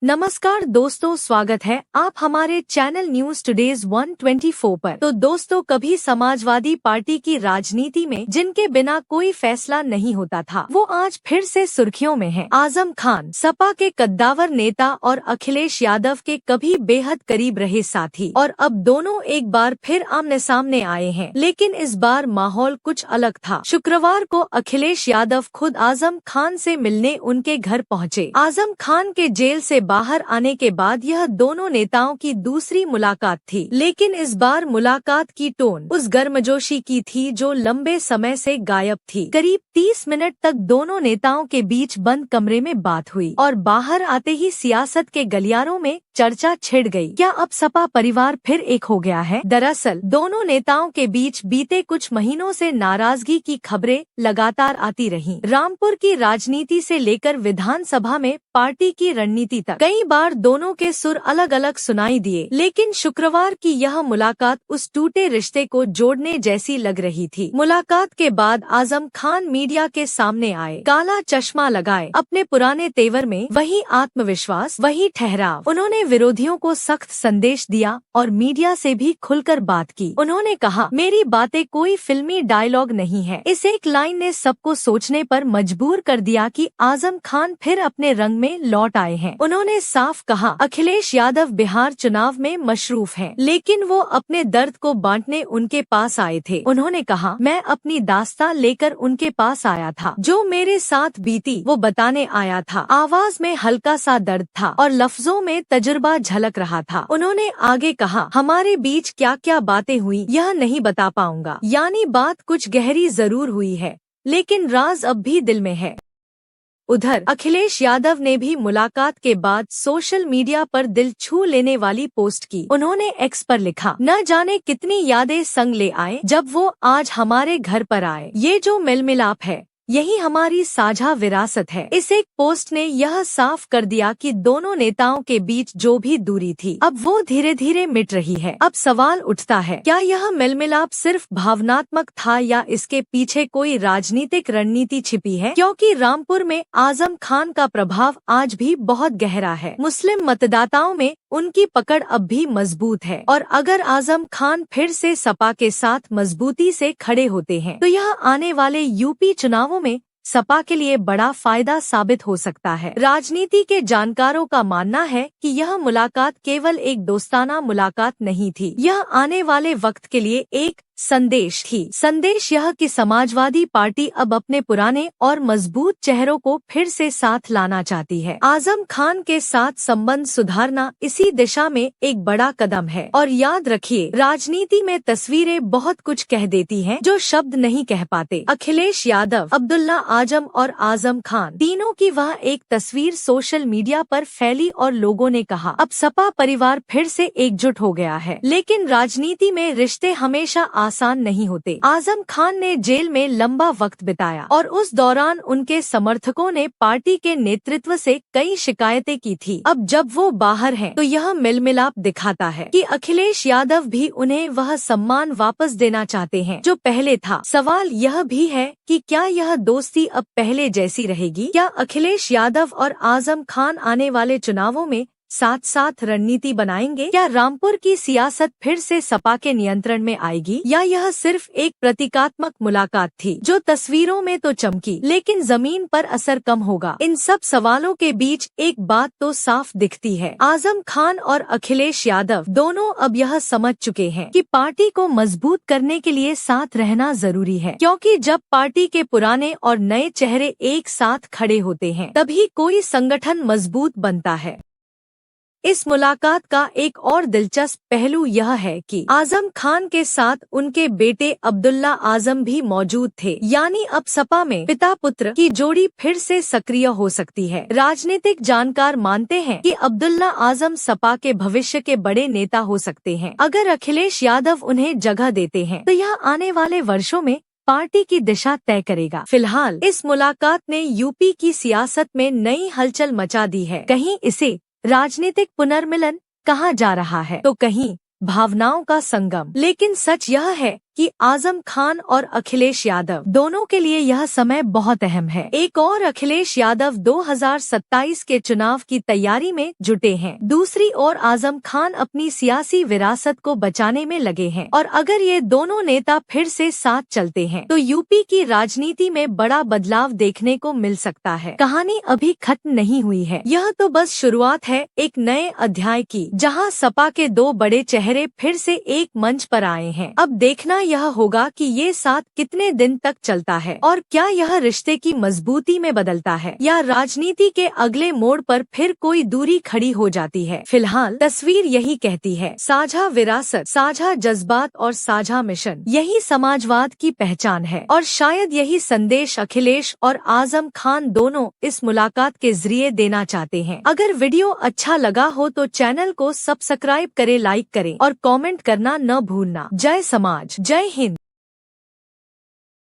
नमस्कार दोस्तों, स्वागत है आप हमारे चैनल न्यूज टुडेज 124 पर। तो दोस्तों, कभी समाजवादी पार्टी की राजनीति में जिनके बिना कोई फैसला नहीं होता था, वो आज फिर से सुर्खियों में है। आजम खान, सपा के कद्दावर नेता और अखिलेश यादव के कभी बेहद करीब रहे साथी, और अब दोनों एक बार फिर आमने सामने आए हैं। लेकिन इस बार माहौल कुछ अलग था। शुक्रवार को अखिलेश यादव खुद आजम खान से मिलने उनके घर पहुँचे। आजम खान के जेल से बाहर आने के बाद यह दोनों नेताओं की दूसरी मुलाकात थी, लेकिन इस बार मुलाकात की टोन उस गर्मजोशी की थी जो लंबे समय से गायब थी। करीब 30 मिनट तक दोनों नेताओं के बीच बंद कमरे में बात हुई और बाहर आते ही सियासत के गलियारों में चर्चा छिड़ गई। क्या अब सपा परिवार फिर एक हो गया है? दरअसल दोनों नेताओं के बीच बीते कुछ महीनों से नाराजगी की खबरें लगातार आती रहीं। रामपुर की राजनीति से लेकर विधानसभा में पार्टी की रणनीति तक कई बार दोनों के सुर अलग अलग सुनाई दिए, लेकिन शुक्रवार की यह मुलाकात उस टूटे रिश्ते को जोड़ने जैसी लग रही थी। मुलाकात के बाद आजम खान मीडिया के सामने आए, काला चश्मा लगाए, अपने पुराने तेवर में वही आत्मविश्वास, वही ठहराव। उन्होंने विरोधियों को सख्त संदेश दिया और मीडिया से भी खुलकर बात की। उन्होंने कहा, मेरी बातें कोई फिल्मी डायलॉग नहीं है। इस एक लाइन ने सबको सोचने पर मजबूर कर दिया कि आजम खान फिर अपने रंग में लौट आए हैं। उन्होंने साफ कहा, अखिलेश यादव बिहार चुनाव में मशरूफ हैं, लेकिन वो अपने दर्द को बांटने उनके पास आए थे। उन्होंने कहा, मैं अपनी दास्तां लेकर उनके पास आया था, जो मेरे साथ बीती वो बताने आया था। आवाज में हल्का सा दर्द था और लफ्जों में तजुर्बा झलक रहा था। उन्होंने आगे कहा, हमारे बीच क्या क्या बातें हुई यह नहीं बता पाऊंगा, यानी बात कुछ गहरी जरूर हुई है, लेकिन राज अब भी दिल में है। उधर अखिलेश यादव ने भी मुलाकात के बाद सोशल मीडिया पर दिल छू लेने वाली पोस्ट की। उन्होंने एक्स पर लिखा, न जाने कितनी यादें संग ले आए जब वो आज हमारे घर पर आए। ये जो मेलमिलाप है, यही हमारी साझा विरासत है। इस एक पोस्ट ने यह साफ कर दिया कि दोनों नेताओं के बीच जो भी दूरी थी, अब वो धीरे धीरे मिट रही है। अब सवाल उठता है, क्या यह मेलमिलाप सिर्फ भावनात्मक था या इसके पीछे कोई राजनीतिक रणनीति छिपी है? क्योंकि रामपुर में आजम खान का प्रभाव आज भी बहुत गहरा है। मुस्लिम मतदाताओं में उनकी पकड़ अब भी मजबूत है, और अगर आजम खान फिर से सपा के साथ मजबूती से खड़े होते हैं, तो यह आने वाले यूपी चुनावों में सपा के लिए बड़ा फायदा साबित हो सकता है। राजनीति के जानकारों का मानना है कि यह मुलाकात केवल एक दोस्ताना मुलाकात नहीं थी, यह आने वाले वक्त के लिए एक संदेश थी। संदेश यह कि समाजवादी पार्टी अब अपने पुराने और मजबूत चेहरों को फिर से साथ लाना चाहती है। आजम खान के साथ संबंध सुधारना इसी दिशा में एक बड़ा कदम है। और याद रखिए, राजनीति में तस्वीरें बहुत कुछ कह देती हैं जो शब्द नहीं कह पाते। अखिलेश यादव, अब्दुल्ला आजम और आजम खान, तीनों की वह एक तस्वीर सोशल मीडिया पर फैली और लोगों ने कहा, अब सपा परिवार फिर से एकजुट हो गया है। लेकिन राजनीति में रिश्ते हमेशा आसान नहीं होते। आजम खान ने जेल में लंबा वक्त बिताया और उस दौरान उनके समर्थकों ने पार्टी के नेतृत्व से कई शिकायतें की थी। अब जब वो बाहर हैं, तो यह मेलमिलाप दिखाता है कि अखिलेश यादव भी उन्हें वह सम्मान वापस देना चाहते हैं जो पहले था। सवाल यह भी है कि क्या यह दोस्ती अब पहले जैसी रहेगी? क्या अखिलेश यादव और आजम खान आने वाले चुनावों में साथ साथ रणनीति बनाएंगे? क्या रामपुर की सियासत फिर से सपा के नियंत्रण में आएगी, या यह सिर्फ एक प्रतीकात्मक मुलाकात थी जो तस्वीरों में तो चमकी लेकिन जमीन पर असर कम होगा? इन सब सवालों के बीच एक बात तो साफ दिखती है, आजम खान और अखिलेश यादव दोनों अब यह समझ चुके हैं कि पार्टी को मजबूत करने के लिए साथ रहना जरूरी है, क्योंकि जब पार्टी के पुराने और नए चेहरे एक साथ खड़े होते हैं, तभी कोई संगठन मजबूत बनता है। इस मुलाकात का एक और दिलचस्प पहलू यह है कि आजम खान के साथ उनके बेटे अब्दुल्ला आजम भी मौजूद थे, यानी अब सपा में पिता पुत्र की जोड़ी फिर से सक्रिय हो सकती है। राजनीतिक जानकार मानते हैं कि अब्दुल्ला आजम सपा के भविष्य के बड़े नेता हो सकते हैं। अगर अखिलेश यादव उन्हें जगह देते हैं, तो यह आने वाले वर्षों में पार्टी की दिशा तय करेगा। फिलहाल इस मुलाकात ने यूपी की सियासत में नई हलचल मचा दी है। कहीं इसे राजनीतिक पुनर्मिलन कहा जा रहा है, तो कहीं भावनाओं का संगम। लेकिन सच यह है कि आजम खान और अखिलेश यादव दोनों के लिए यह समय बहुत अहम है। एक और अखिलेश यादव 2027 के चुनाव की तैयारी में जुटे हैं। दूसरी ओर आजम खान अपनी सियासी विरासत को बचाने में लगे हैं और अगर ये दोनों नेता फिर से साथ चलते हैं तो यूपी की राजनीति में बड़ा बदलाव देखने को मिल सकता है। कहानी अभी खत्म नहीं हुई है, यह तो बस शुरुआत है एक नए अध्याय की, जहां सपा के दो बड़े चेहरे फिर से एक मंच पर आए हैं। अब देखना यह होगा कि ये साथ कितने दिन तक चलता है और क्या यह रिश्ते की मजबूती में बदलता है या राजनीति के अगले मोड़ पर फिर कोई दूरी खड़ी हो जाती है। फिलहाल तस्वीर यही कहती है, साझा विरासत, साझा जज्बात और साझा मिशन, यही समाजवाद की पहचान है और शायद यही संदेश अखिलेश और आजम खान दोनों इस मुलाकात के जरिए देना चाहते हैं। अगर वीडियो अच्छा लगा हो तो चैनल को सब्सक्राइब करें, लाइक करें और कमेंट करना न भूलना। जय समाज, जय हिंद।